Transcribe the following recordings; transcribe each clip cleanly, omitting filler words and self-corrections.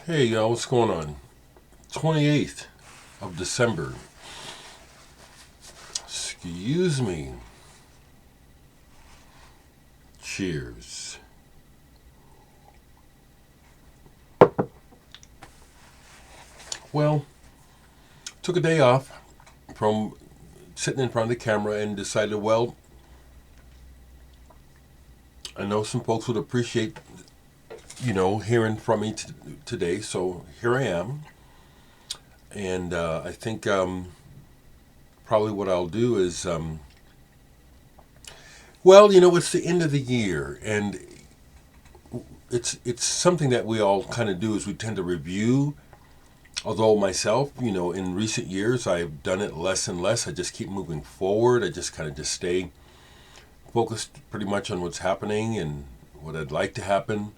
Hey, y'all, what's going on? 28th of December. Excuse me. Cheers. Well, took a day off from sitting in front of the camera and decided, well, I know some folks would appreciate, hearing from me today, so here I am. And I think probably what I'll do is, it's the end of the year, and it's something that we all kind of do is we tend to review. Although myself, in recent years I've done it less and less. I just keep moving forward. I just kind of just stay focused pretty much on what's happening and what I'd like to happen.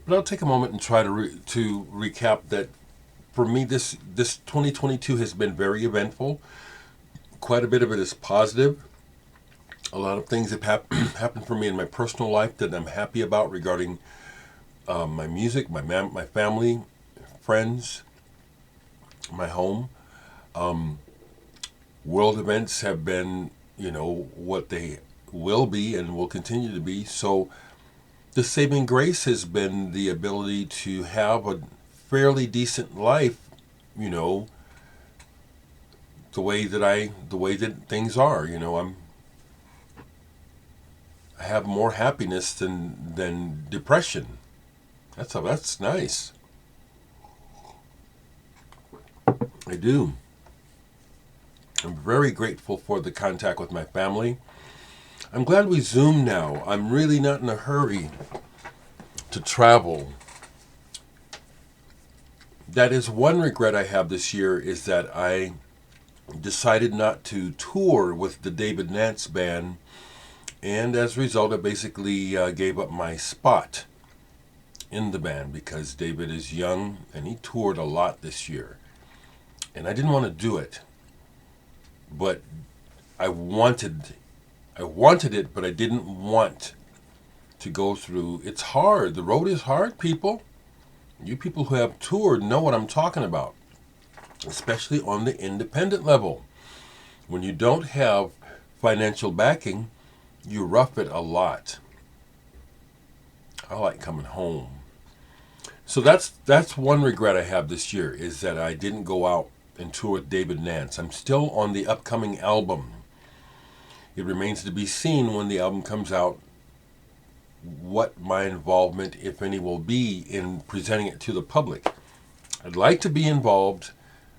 But I'll take a moment and try to recap that. For me, this 2022 has been very eventful. Quite a bit of it is positive. A lot of things have happened for me in my personal life that I'm happy about regarding my music, my family, friends, my home. World events have been, what they will be and will continue to be. So the saving grace has been the ability to have a fairly decent life, you know, the way that things are. I have more happiness than depression. That's nice. I do. I'm very grateful for the contact with my family. I'm glad we Zoom now. I'm really not in a hurry to travel. That is one regret I have this year, is that I decided not to tour with the David Nance band, and as a result I basically gave up my spot in the band because David is young and he toured a lot this year. And I didn't want to do it. But I wanted it, but I didn't want to go through. It's hard. The road is hard, people. You people who have toured know what I'm talking about, especially on the independent level. When you don't have financial backing, you rough it a lot. I like coming home. So that's one regret I have this year, is that I didn't go out and tour with David Nance. I'm still on the upcoming album. It remains to be seen when the album comes out what my involvement, if any, will be in presenting it to the public. I'd like to be involved,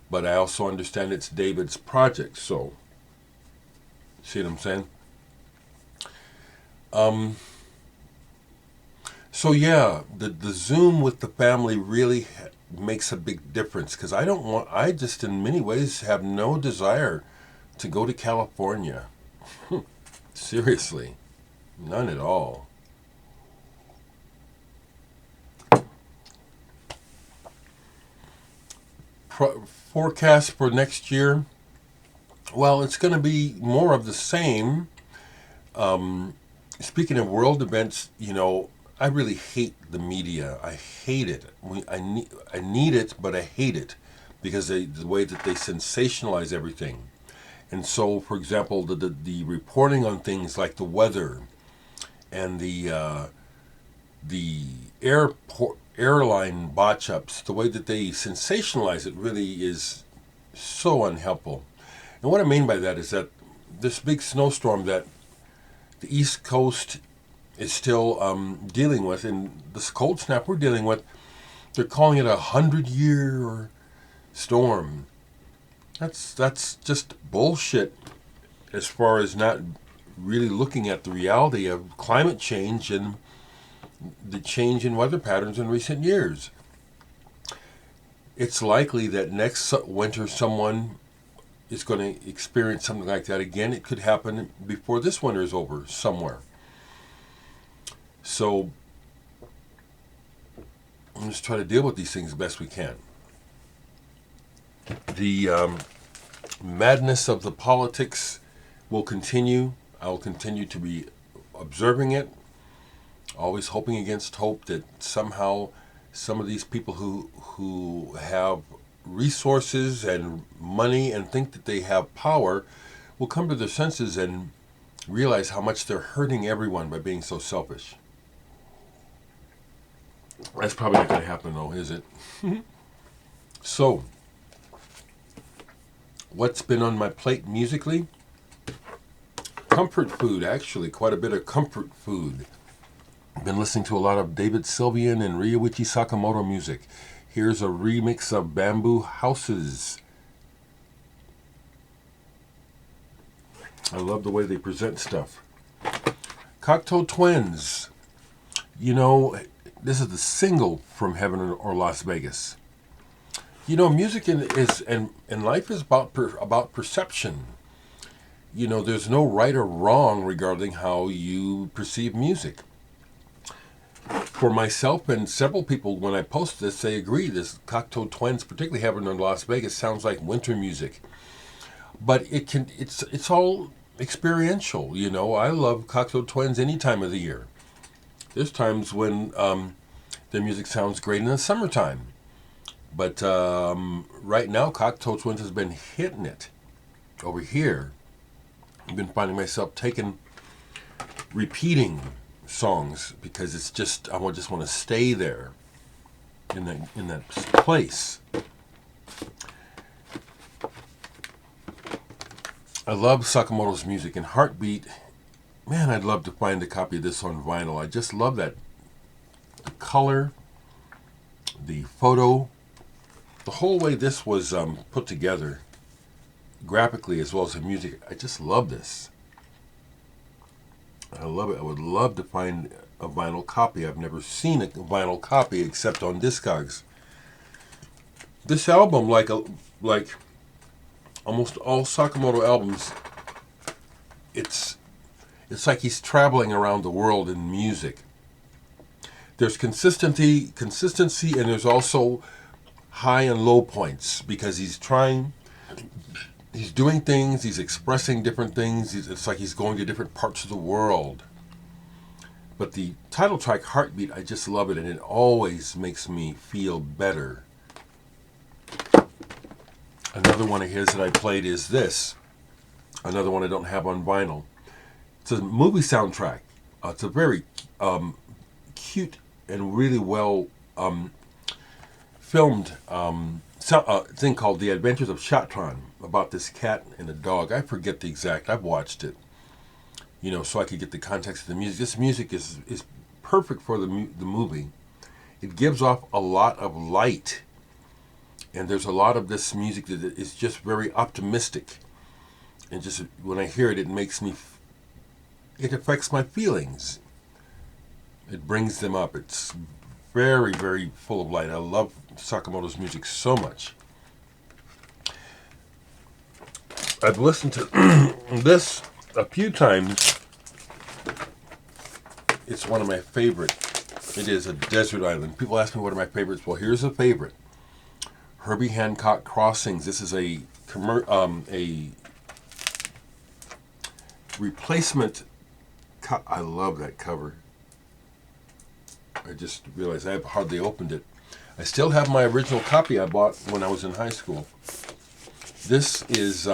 but I also understand it's David's project, so see what I'm saying? So yeah, the Zoom with the family really makes a big difference, because I just in many ways have no desire to go to California. Seriously, none at all. Forecast for next year, well, it's going to be more of the same. Speaking of world events, I really hate the media. I hate it. I need it, but I hate it because the way that they sensationalize everything. And so, for example, the reporting on things like the weather and the airline botch ups, the way that they sensationalize it really is so unhelpful. And what I mean by that is that this big snowstorm that the East Coast is still dealing with, and this cold snap we're dealing with, they're calling it 100-year storm. That's just bullshit as far as not really looking at the reality of climate change and the change in weather patterns in recent years. It's likely that next winter someone is going to experience something like that again. It could happen before this winter is over somewhere. So I'm just trying to deal with these things the best we can. The madness of the politics will continue. I will continue to be observing it, always hoping against hope that somehow some of these people who have resources and money and think that they have power will come to their senses and realize how much they're hurting everyone by being so selfish. That's probably not going to happen, though, is it? So, what's been on my plate musically? Comfort food, actually, quite a bit of comfort food. I've been listening to a lot of David Sylvian and Ryuichi Sakamoto music. Here's a remix of Bamboo Houses. I love the way they present stuff. Cocteau Twins. You know, this is the single from Heaven or Las Vegas. You know, music and life is about perception. You know, there's no right or wrong regarding how you perceive music. For myself and several people, when I post this, they agree. This Cocteau Twins, particularly Heaven in Las Vegas, sounds like winter music. But it's all experiential, you know. I love Cocteau Twins any time of the year. There's times when their music sounds great in the summertime. But right now, Cocteau Twins has been hitting it over here. I've been finding myself repeating songs because it's just I just want to stay there in that place. I love Sakamoto's music and Heartbeat. Man, I'd love to find a copy of this on vinyl. I just love that the color, the photo, the whole way this was put together, graphically as well as the music. I just love this. I love it. I would love to find a vinyl copy. I've never seen a vinyl copy except on Discogs. This album, like almost all Sakamoto albums, it's like he's traveling around the world in music. There's consistency, and there's also high and low points because he's doing things, he's expressing different things. It's like he's going to different parts of the world. But the title track, Heartbeat, I just love it, and it always makes me feel better. Another one of his that I played is this. Another one I don't have on vinyl. It's a movie soundtrack. It's a very cute and really well filmed thing called The Adventures of Chatran, about this cat and a dog. I forget the exact. I've watched it, you know, so I could get the context of the music. This music is perfect for the movie. It gives off a lot of light, and there's a lot of this music that is just very optimistic. And just when I hear it, it affects my feelings. It brings them up. It's very, very full of light. I love Sakamoto's music so much. I've listened to this a few times. It's one of my favorite. It is a desert island. People ask me what are my favorites. Well, here's a favorite. Herbie Hancock Crossings. This is a replacement. I love that cover. I just realized I've hardly opened it. I still have my original copy I bought when I was in high school. This is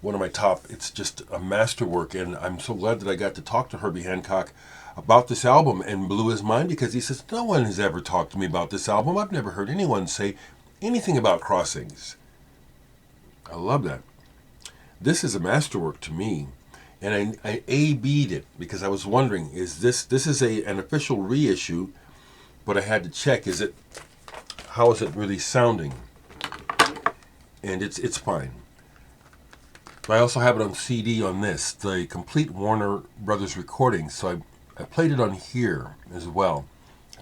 one of my top. It's just a masterwork, and I'm so glad that I got to talk to Herbie Hancock about this album and blew his mind because he says, no one has ever talked to me about this album. I've never heard anyone say anything about Crossings. I love that. This is a masterwork to me. And I A-B'd it because I was wondering, is this is an official reissue, but I had to check, how is it really sounding? And it's fine. But I also have it on CD on this, the complete Warner Brothers recording, so I played it on here as well.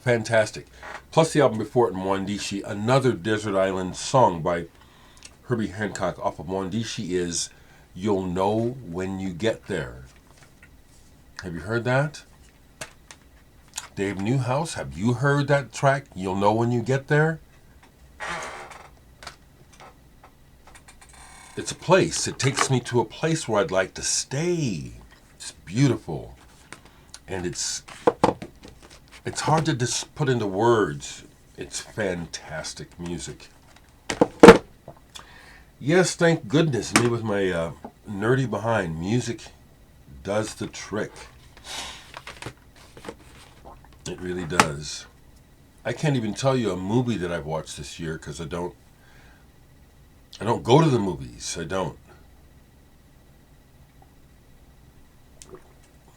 Fantastic. Plus the album before it, Mwandishi, another desert island song by Herbie Hancock off of Mwandishi is You'll Know When You Get There. Have you heard that? Dave Newhouse, have you heard that track, You'll Know When You Get There? It's a place. It takes me to a place where I'd like to stay. It's beautiful. And it's It's hard to just put into words. It's fantastic music. Yes, thank goodness. Me with my nerdy behind. Music does the trick. It really does. I can't even tell you a movie that I've watched this year because I don't go to the movies. I don't.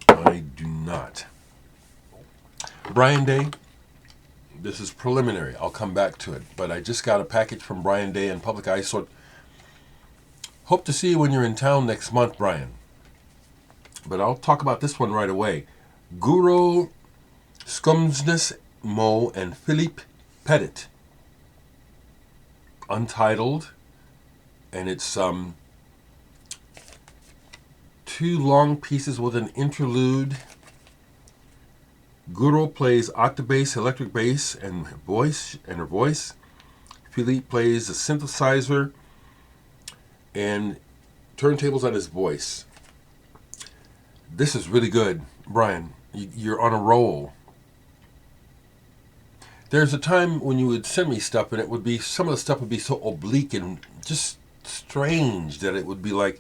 I do not. Brian Day. This is preliminary. I'll come back to it. But I just got a package from Brian Day and Public Eye, so hope to see you when you're in town next month, Brian. But I'll talk about this one right away. Guro, Skumsnes, Mo, and Philippe Petit. Untitled. And it's 2 long pieces with an interlude. Guro plays octabass, electric bass, and her voice. Philippe plays a synthesizer and turntables on his voice. This is really good, Brian. You're on a roll. There's a time when you would send me stuff, and it would be some of the stuff would be so oblique and just strange that it would be like,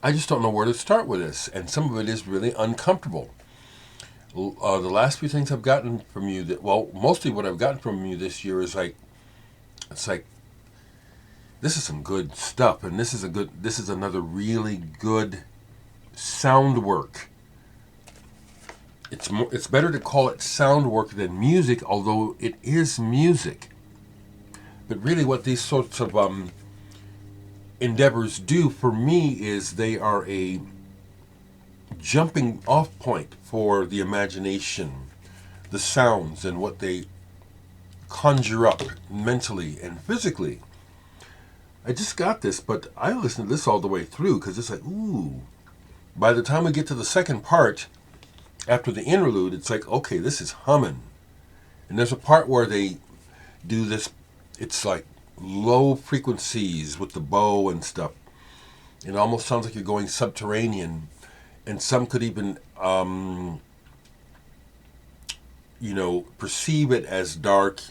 I just don't know where to start with this, and some of it is really uncomfortable. The last few things I've gotten from you, mostly what I've gotten from you this year is it's like, this is some good stuff, and this is another really good sound work. It's better to call it sound work than music, although it is music. But really, what these sorts of endeavors do for me is they are a jumping off point for the imagination, the sounds, and what they conjure up mentally and physically. I just got this, but I listened to this all the way through because it's like, ooh. By the time we get to the second part, after the interlude, it's like, okay, this is humming. And there's a part where they do this, it's like low frequencies with the bow and stuff. It almost sounds like you're going subterranean. And some could even, perceive it as dark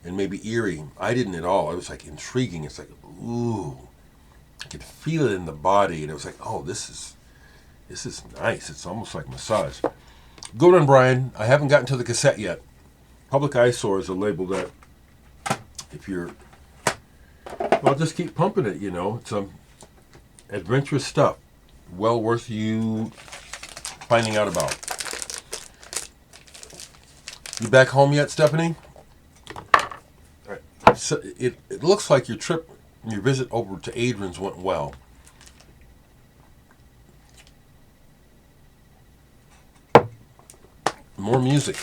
and maybe eerie. I didn't at all. It was like intriguing. It's like, ooh, I could feel it in the body. And it was like, oh, this is nice. It's almost like massage. Good on, Brian. I haven't gotten to the cassette yet. Public Eyesore is a label that if you're, well, just keep pumping it, It's adventurous stuff. Well worth you finding out about. You back home yet, Stephanie? All right. So it looks like your visit over to Adrian's went well. More music.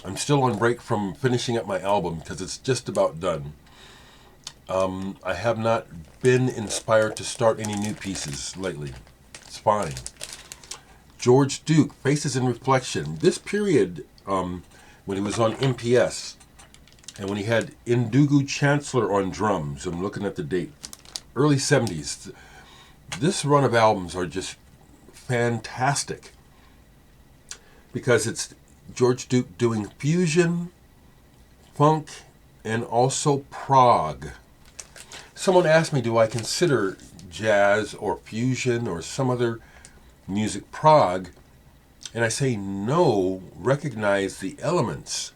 I'm still on break from finishing up my album because it's just about done. I have not been inspired to start any new pieces lately. It's fine. George Duke, Faces in Reflection. This period, when he was on MPS, and when he had Indugu Chancellor on drums, I'm looking at the date, early 70s, this run of albums are just fantastic. Because it's George Duke doing fusion, funk, and also prog. Someone asked me, do I consider jazz or fusion or some other music prog? And I say no, recognize the elements.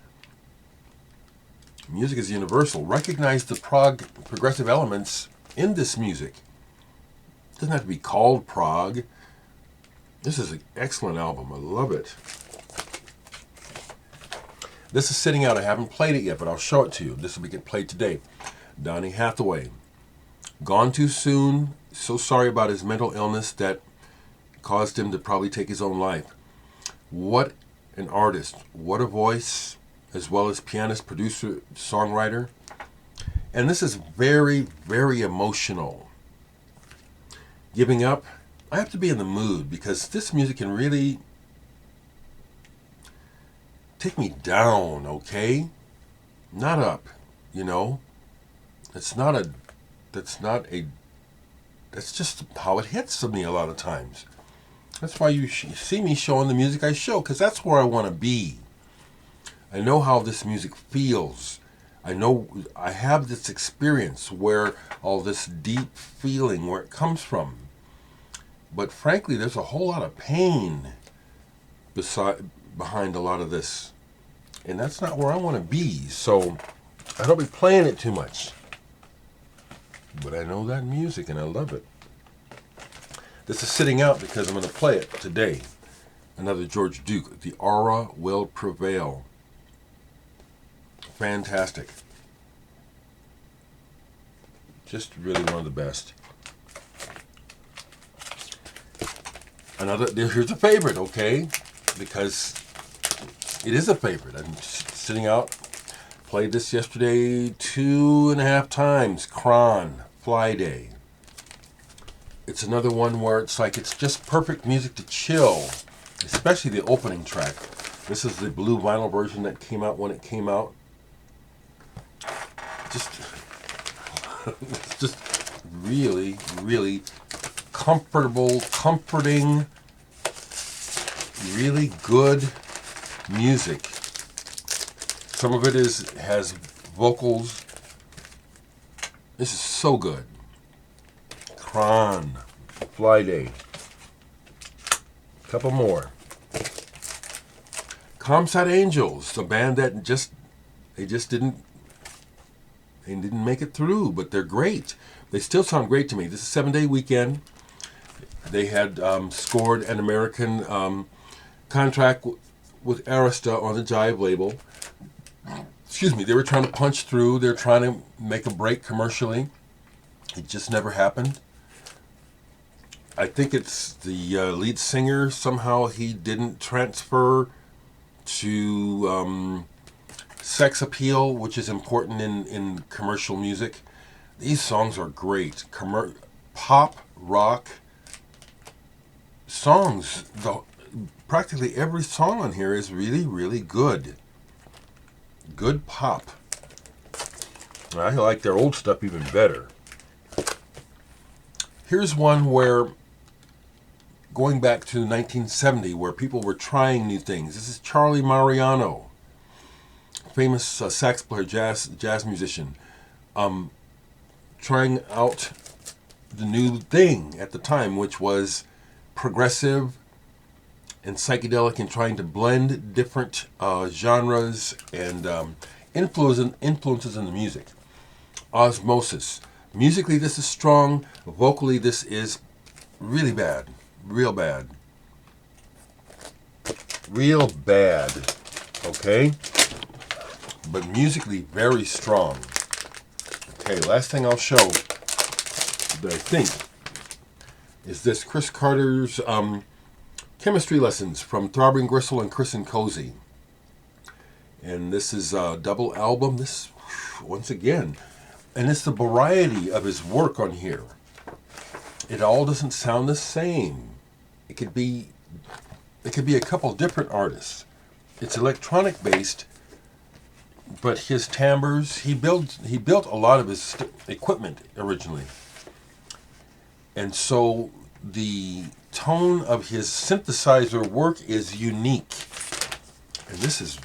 Music is universal. Recognize the progressive elements in this music. It doesn't have to be called prog. This is an excellent album. I love it. This is sitting out. I haven't played it yet, but I'll show it to you. This will be played today. Donny Hathaway. Gone too soon. So sorry about his mental illness that caused him to probably take his own life. What an artist. What a voice, as well as pianist, producer, songwriter. And this is very, very emotional. Giving up. I have to be in the mood because this music can really take me down, okay? Not up, That's just how it hits me a lot of times. That's why you see me showing the music I show, because that's where I want to be. I know how this music feels. I know I have this experience where all this deep feeling, where it comes from. But frankly, there's a whole lot of pain behind a lot of this. And that's not where I want to be. So I don't be playing it too much. But I know that music and I love it. This is sitting out because I'm going to play it today. Another George Duke. The Aura Will Prevail. Fantastic. Just really one of the best. Here's a favorite, okay? Because it is a favorite. I'm sitting out. Played this yesterday 2.5 times. Kraan, Flyday. It's another one where it's like it's just perfect music to chill, especially the opening track. This is the blue vinyl version that came out when it came out. It's just really, really comfortable, comforting, really good music. Some of it has vocals. This is so good. Kraan, Flyday. Couple more. Comsat Angels, the band that they didn't make it through, but they're great. They still sound great to me. This is 7 Day Weekend. They had scored an American contract with Arista on the Jive label. Excuse me, they were trying to punch through. They're trying to make a break commercially. It just never happened. I think it's the lead singer. Somehow he didn't transfer to sex appeal, which is important in commercial music. These songs are great. Pop, rock songs. Practically every song on here is really, really good. Good pop. I like their old stuff even better. Here's one where, going back to 1970, where people were trying new things. This is Charlie Mariano, famous sax player, jazz musician, trying out the new thing at the time, which was progressive and psychedelic, and trying to blend different genres and influences in the music. Osmosis. Musically, this is strong. Vocally, this is really bad. Real bad. Real bad. Okay? But musically, very strong. Okay, last thing I'll show that I think is this Chris Carter's chemistry lessons from Throbbing Gristle and Chris and Cozy. And this is a double album. This, once again, and it's the variety of his work on here. It all doesn't sound the same. It could be a couple different artists. It's electronic based, but his timbres, he built a lot of his equipment originally. And so the tone of his synthesizer work is unique. And this is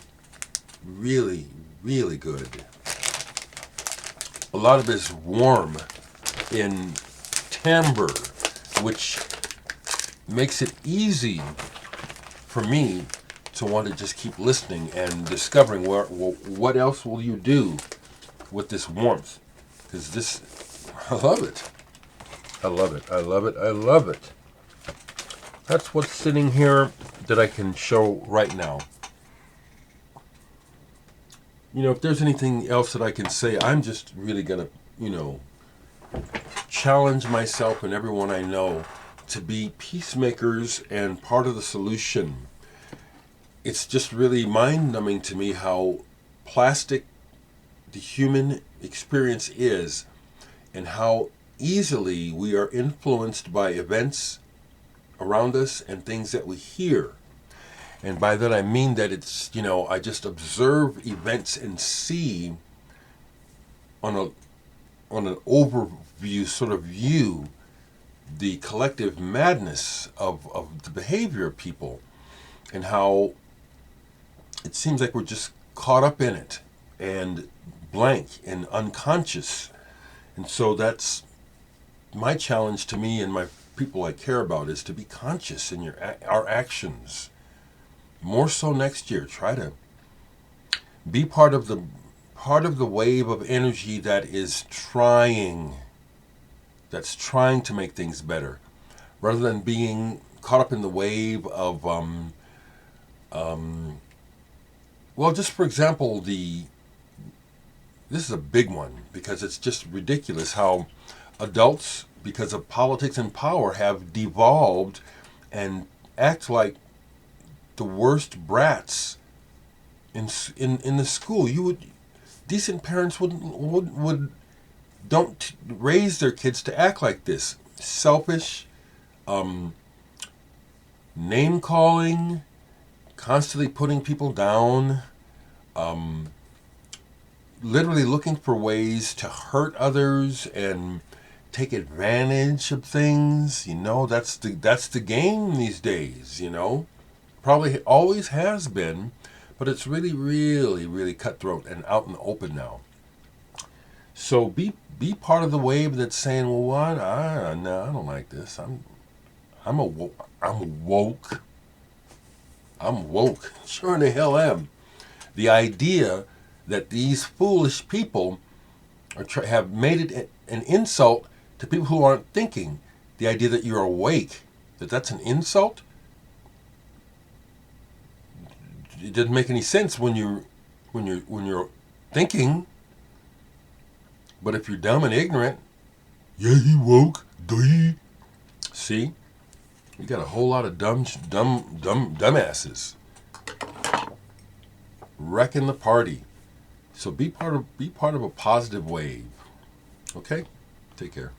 really, really good. A lot of it is warm in timbre, which makes it easy for me to want to just keep listening and discovering what else will you do with this warmth. Because this, I love it. I love it. I love it. I love it. That's what's sitting here that I can show right now. You know, if there's anything else that I can say, I'm just really going to, challenge myself and everyone I know to be peacemakers and part of the solution. It's just really mind-numbing to me how plastic the human experience is and how easily we are influenced by events around us and things that we hear. And by that I mean that it's, I just observe events and see on an overview sort of view the collective madness of the behavior of people, and how it seems like we're just caught up in it and blank and unconscious. And so that's my challenge to me and my people I care about, is to be conscious in our actions. More so next year, try to be part of the wave of energy that's trying to make things better, rather than being caught up in the wave of well, just for example, this is a big one, because it's just ridiculous how adults, because of politics and power, have devolved and act like the worst brats in the school. Decent parents would don't raise their kids to act like this. Selfish, name calling, constantly putting people down, literally looking for ways to hurt others and take advantage of things. That's the game these days. Probably always has been, but it's really, really, really cutthroat and out in the open now. So be part of the wave that's saying, well, what? No, I don't like this. I'm woke. I'm woke. Sure in the hell am. The idea that these foolish people have made it an insult to people who aren't thinking. The idea that you're awake, that's an insult. It doesn't make any sense when you're thinking. But if you're dumb and ignorant, yeah, he woke. Duh. See, you got a whole lot of dumbasses wrecking the party. So be part of a positive wave. Okay, take care.